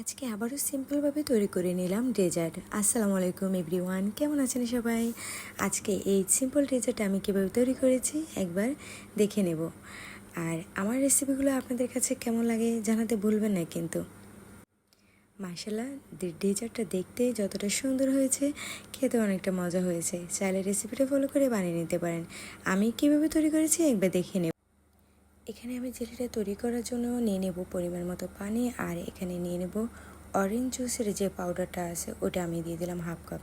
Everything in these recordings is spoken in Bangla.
আজকে আবারও সিম্পলভাবে তৈরি করে নিলাম ডেজার্ট। আসসালামু আলাইকুম এভরিওয়ান, কেমন আছেন সবাই? আজকে এই সিম্পল ডেজার্টটা আমি কীভাবে তৈরি করেছি একবার দেখে নেব। আর আমার রেসিপিগুলো আপনাদের কাছে কেমন লাগে জানাতে ভুলবেন না কিন্তু। মাশাআল্লাহ, ডেজার্টটা দেখতে যতটা সুন্দর হয়েছে খেতে অনেকটা মজা হয়েছে। চাইলে রেসিপিটা ফলো করে বানিয়ে নিতে পারেন। আমি কীভাবে তৈরি করেছি একবার দেখে নেব। এখানে আমি জেলিটা তৈরি করার জন্য নিয়ে নেব পরিমাণ মতো পানি, আর এখানে নিয়ে নেব অরেঞ্জ জুসের যে পাউডারটা আছে ওটা আমি দিয়ে দিলাম হাফ কাপ,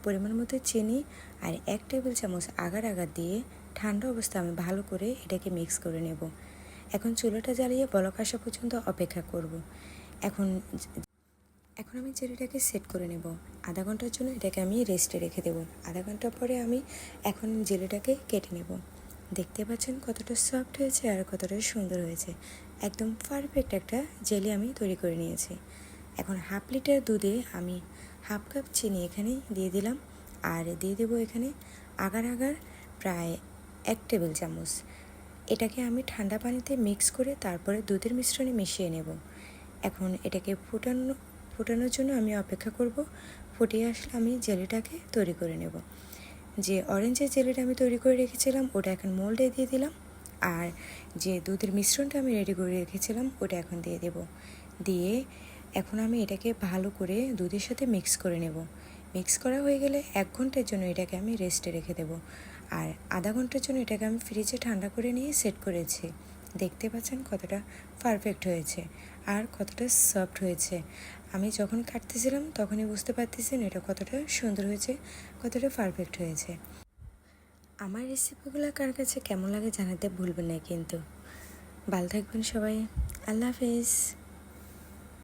পরিমাণ মতো চিনি আর 1 টেবিল চামচ আগার দিয়ে ঠান্ডা অবস্থা আমি ভালো করে এটাকে মিক্স করে নেব। এখন চুলাটা জ্বালিয়ে বলক আসা পর্যন্ত অপেক্ষা করব। এখন এখন আমি জেলিটাকে সেট করে নেব। আধা ঘন্টার জন্য এটাকে আমি রেস্টে রেখে দেব। আধা ঘন্টা পরে আমি এখন জেলিটাকে কেটে নেব। দেখতে পাচ্ছেন কতটা সফট হয়েছে আর কতটা সুন্দর হয়েছে। একদম পারফেক্ট একটা জেলি আমি তৈরি করে নিয়েছি। এখন হাফ লিটার দুধে আমি হাফ কাপ চিনি এখানে দিয়ে দিলাম, আর দিয়ে দেবো এখানে আগার প্রায় 1 টেবিল চামচ। এটাকে আমি ঠান্ডা পানিতে মিক্স করে তারপরে দুধের মিশ্রণে মিশিয়ে নেব। এখন এটাকে ফোটানোর জন্য আমি অপেক্ষা করব। ফুটিয়ে আসলে আমি জেলিটাকে তৈরি করে নেব। যে অরেঞ্জের জেলিটা আমি তৈরি করে রেখেছিলাম ওটা এখন মোল্ডে দিয়ে দিলাম, আর যে দুধের মিশ্রণটা আমি রেডি করে রেখেছিলাম ওটা এখন দিয়ে দেব। দিয়ে এখন আমি এটাকে ভালো করে দুধের সাথে মিক্স করে নেব। মিক্স করা হয়ে গেলে 1 ঘন্টার জন্য এটাকে আমি রেস্টে রেখে দেব, আর আধা ঘন্টার জন্য এটাকে আমি ফ্রিজে ঠান্ডা করে নিয়ে সেট করেছি। দেখতে পাচ্ছেন কতটা পারফেক্ট হয়েছে আর কতটা সফট হয়েছে। আমি যখন কাটতেছিলাম তখনই বুঝতে পারতেছেন এটা কতটা সুন্দর হয়েছে, কতটা পারফেক্ট হয়েছে। আমার রেসিপিগুলো কার কাছে কেমন লাগে জানাতে ভুলবেন না কিন্তু। ভালো থাকবেন সবাই। আল্লাহ হাফেজ।